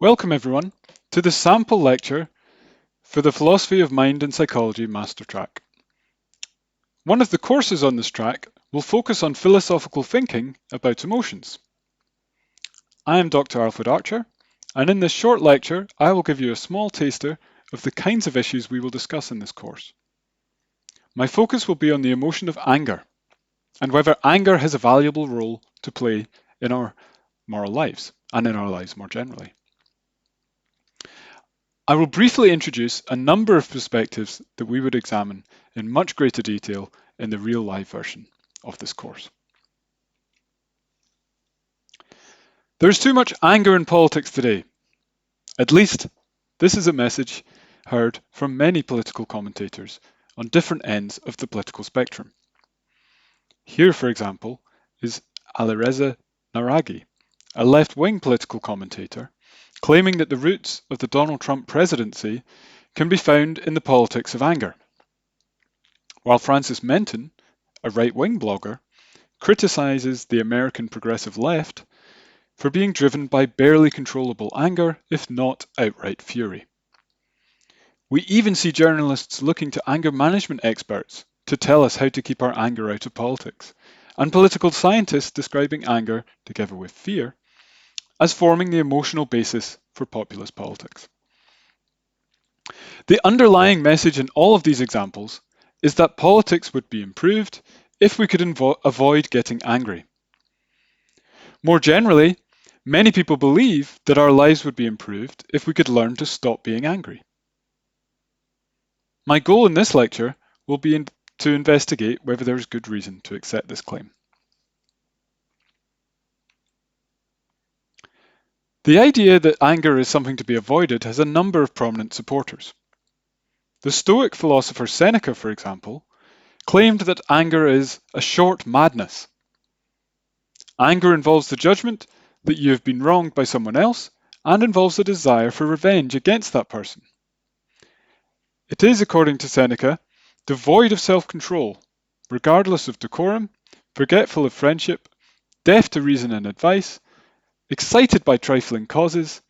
Welcome everyone to the sample lecture for the Philosophy of Mind and Psychology Master Track. One of the courses on this track will focus on philosophical thinking about emotions. I am Dr. Alfred Archer, and in this short lecture I will give you a small taster of the kinds of issues we will discuss in this course. My focus will be on the emotion of anger, and whether anger has a valuable role to play in our moral lives, and in our lives more generally. I will briefly introduce a number of perspectives that we would examine in much greater detail in the real life version of this course. There is too much anger in politics today. At least, this is a message heard from many political commentators on different ends of the political spectrum. Here, for example, is Alireza Naragi, a left-wing political commentator, claiming that the roots of the Donald Trump presidency can be found in the politics of anger. While Francis Menton, a right-wing blogger, criticizes the American progressive left for being driven by barely controllable anger, if not outright fury. We even see journalists looking to anger management experts to tell us how to keep our anger out of politics, and political scientists describing anger, together with fear, as forming the emotional basis for populist politics. The underlying message in all of these examples is that politics would be improved if we could avoid getting angry. More generally, many people believe that our lives would be improved if we could learn to stop being angry. My goal in this lecture will be to investigate whether there is good reason to accept this claim. The idea that anger is something to be avoided has a number of prominent supporters. The Stoic philosopher Seneca, for example, claimed that anger is a short madness. Anger involves the judgment that you have been wronged by someone else and involves a desire for revenge against that person. It is, according to Seneca, devoid of self-control, regardless of decorum, forgetful of friendship, deaf to reason and advice, excited by trifling causes,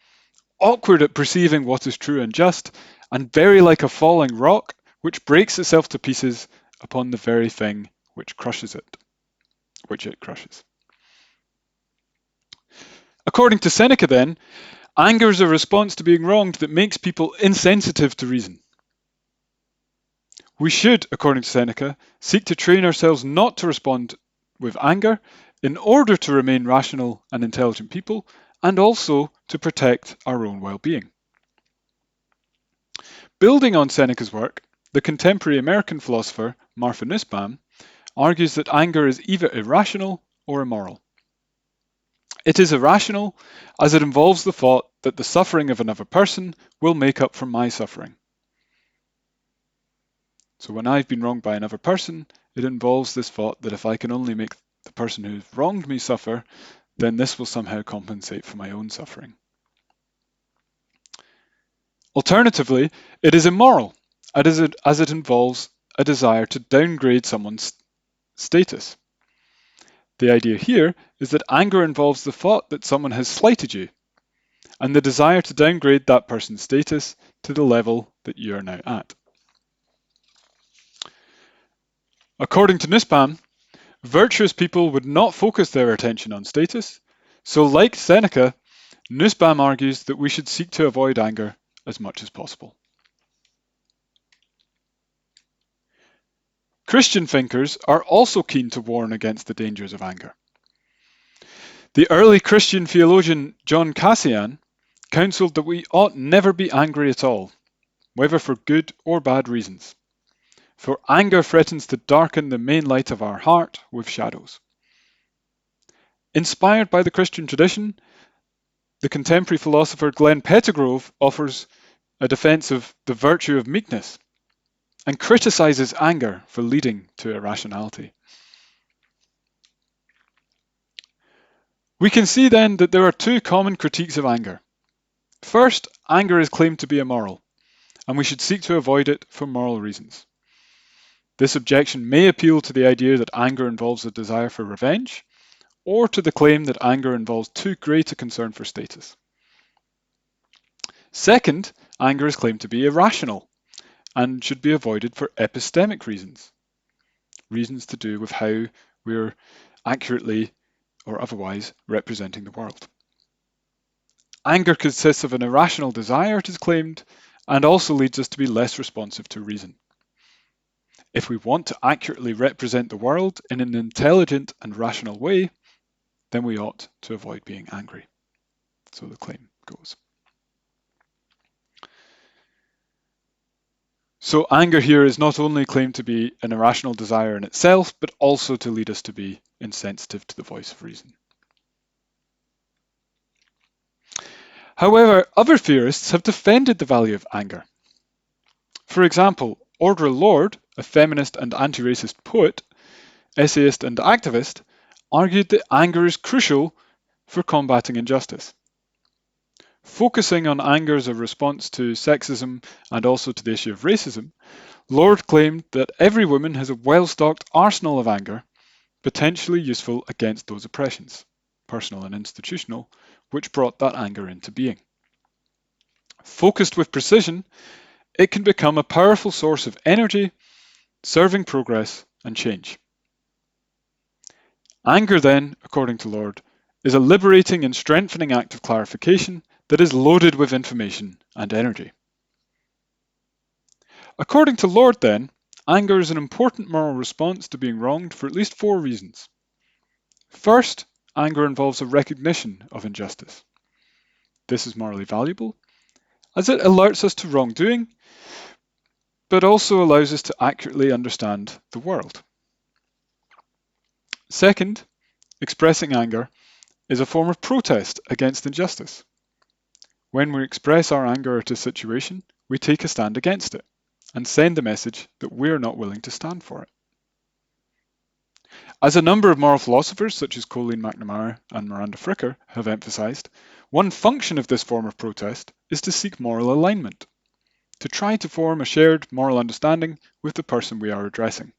awkward at perceiving what is true and just, and very like a falling rock which breaks itself to pieces upon the very thing which it crushes. According to Seneca, then, anger is a response to being wronged that makes people insensitive to reason. We should, according to Seneca, seek to train ourselves not to respond with anger in order to remain rational and intelligent people, and also to protect our own well-being. Building on Seneca's work, the contemporary American philosopher Martha Nussbaum argues that anger is either irrational or immoral. It is irrational as it involves the thought that the suffering of another person will make up for my suffering. So when I've been wronged by another person, it involves this thought that if I can only make the person who's wronged me suffer, then this will somehow compensate for my own suffering. Alternatively, it is immoral, as it involves a desire to downgrade someone's status. The idea here is that anger involves the thought that someone has slighted you, and the desire to downgrade that person's status to the level that you are now at. According to Nussbaum, virtuous people would not focus their attention on status, so like Seneca, Nussbaum argues that we should seek to avoid anger as much as possible. Christian thinkers are also keen to warn against the dangers of anger. The early Christian theologian John Cassian counseled that we ought never be angry at all, whether for good or bad reasons, for anger threatens to darken the main light of our heart with shadows. Inspired by the Christian tradition, the contemporary philosopher Glenn Pettigrove offers a defense of the virtue of meekness and criticizes anger for leading to irrationality. We can see then that there are two common critiques of anger. First, anger is claimed to be immoral, and we should seek to avoid it for moral reasons. This objection may appeal to the idea that anger involves a desire for revenge, or to the claim that anger involves too great a concern for status. Second, anger is claimed to be irrational and should be avoided for epistemic reasons, reasons to do with how we're accurately or otherwise representing the world. Anger consists of an irrational desire, it is claimed, and also leads us to be less responsive to reason. If we want to accurately represent the world in an intelligent and rational way, then we ought to avoid being angry. So the claim goes. So anger here is not only claimed to be an irrational desire in itself, but also to lead us to be insensitive to the voice of reason. However, other theorists have defended the value of anger. For example, Audre Lorde, a feminist and anti-racist poet, essayist and activist, argued that anger is crucial for combating injustice. Focusing on anger as a response to sexism and also to the issue of racism, Lorde claimed that every woman has a well-stocked arsenal of anger, potentially useful against those oppressions, personal and institutional, which brought that anger into being. Focused with precision, it can become a powerful source of energy, serving progress and change. Anger then, according to Lorde, is a liberating and strengthening act of clarification that is loaded with information and energy. According to Lorde then, anger is an important moral response to being wronged for at least 4 reasons. First, anger involves a recognition of injustice. This is morally valuable, as it alerts us to wrongdoing, but also allows us to accurately understand the world. Second, expressing anger is a form of protest against injustice. When we express our anger at a situation, we take a stand against it and send the message that we're not willing to stand for it. As a number of moral philosophers such as Colleen McNamara and Miranda Fricker have emphasised, one function of this form of protest is to seek moral alignment, to try to form a shared moral understanding with the person we are addressing.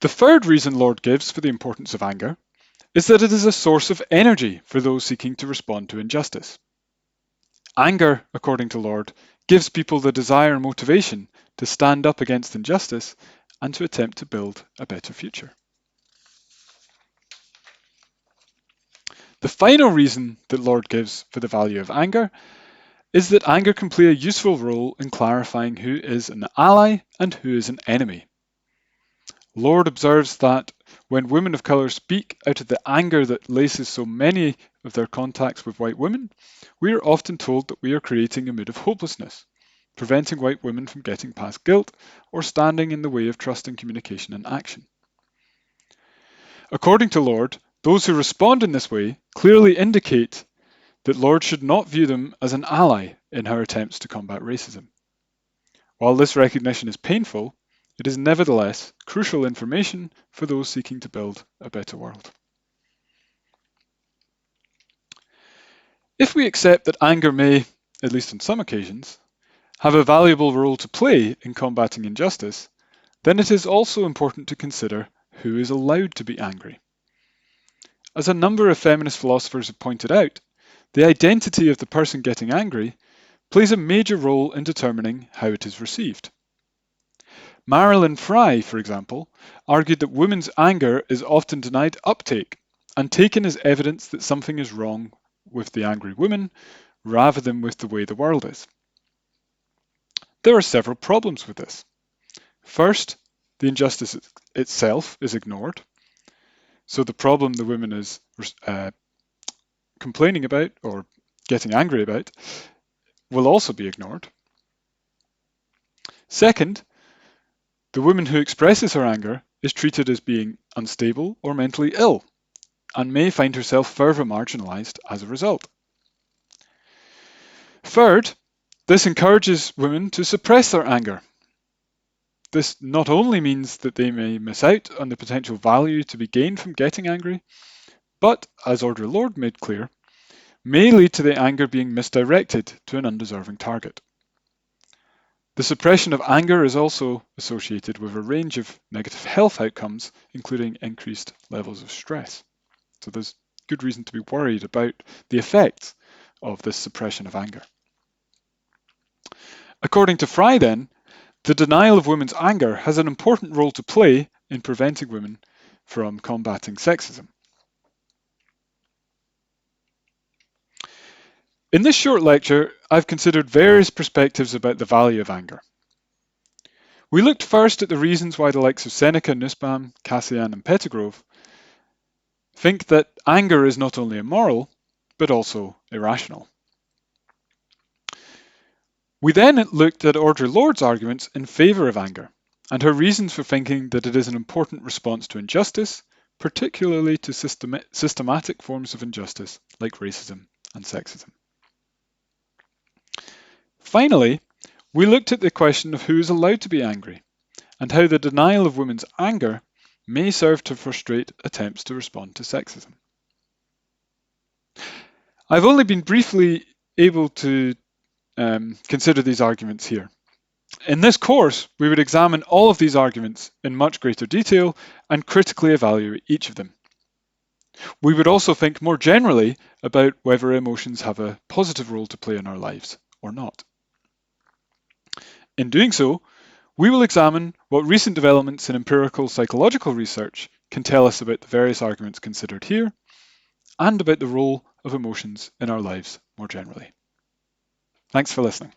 The third reason Lorde gives for the importance of anger is that it is a source of energy for those seeking to respond to injustice. Anger, according to Lorde, gives people the desire and motivation to stand up against injustice and to attempt to build a better future. The final reason that Lorde gives for the value of anger is that anger can play a useful role in clarifying who is an ally and who is an enemy. Lorde observes that when women of colour speak out of the anger that laces so many of their contacts with white women, we are often told that we are creating a mood of hopelessness, preventing white women from getting past guilt or standing in the way of trusting communication and action. According to Lorde, those who respond in this way clearly indicate that Lorde should not view them as an ally in her attempts to combat racism. While this recognition is painful, it is nevertheless crucial information for those seeking to build a better world. If we accept that anger may, at least on some occasions, have a valuable role to play in combating injustice, then it is also important to consider who is allowed to be angry. As a number of feminist philosophers have pointed out, the identity of the person getting angry plays a major role in determining how it is received. Marilyn Fry, for example, argued that women's anger is often denied uptake and taken as evidence that something is wrong with the angry woman rather than with the way the world is. There are several problems with this. First, the injustice itself is ignored. So the problem the woman is complaining about or getting angry about will also be ignored. Second, the woman who expresses her anger is treated as being unstable or mentally ill and may find herself further marginalised as a result. Third, this encourages women to suppress their anger. This not only means that they may miss out on the potential value to be gained from getting angry, but, as Audre Lorde made clear, may lead to the anger being misdirected to an undeserving target. The suppression of anger is also associated with a range of negative health outcomes, including increased levels of stress. So there's good reason to be worried about the effects of this suppression of anger. According to Fry, then, the denial of women's anger has an important role to play in preventing women from combating sexism. In this short lecture, I've considered various perspectives about the value of anger. We looked first at the reasons why the likes of Seneca, Nussbaum, Cassian, and Pettigrove think that anger is not only immoral, but also irrational. We then looked at Audre Lorde's arguments in favour of anger, and her reasons for thinking that it is an important response to injustice, particularly to systematic forms of injustice like racism and sexism. Finally, we looked at the question of who is allowed to be angry, and how the denial of women's anger may serve to frustrate attempts to respond to sexism. I've only been briefly able to consider these arguments here. In this course, we would examine all of these arguments in much greater detail and critically evaluate each of them. We would also think more generally about whether emotions have a positive role to play in our lives or not. In doing so, we will examine what recent developments in empirical psychological research can tell us about the various arguments considered here and about the role of emotions in our lives more generally. Thanks for listening.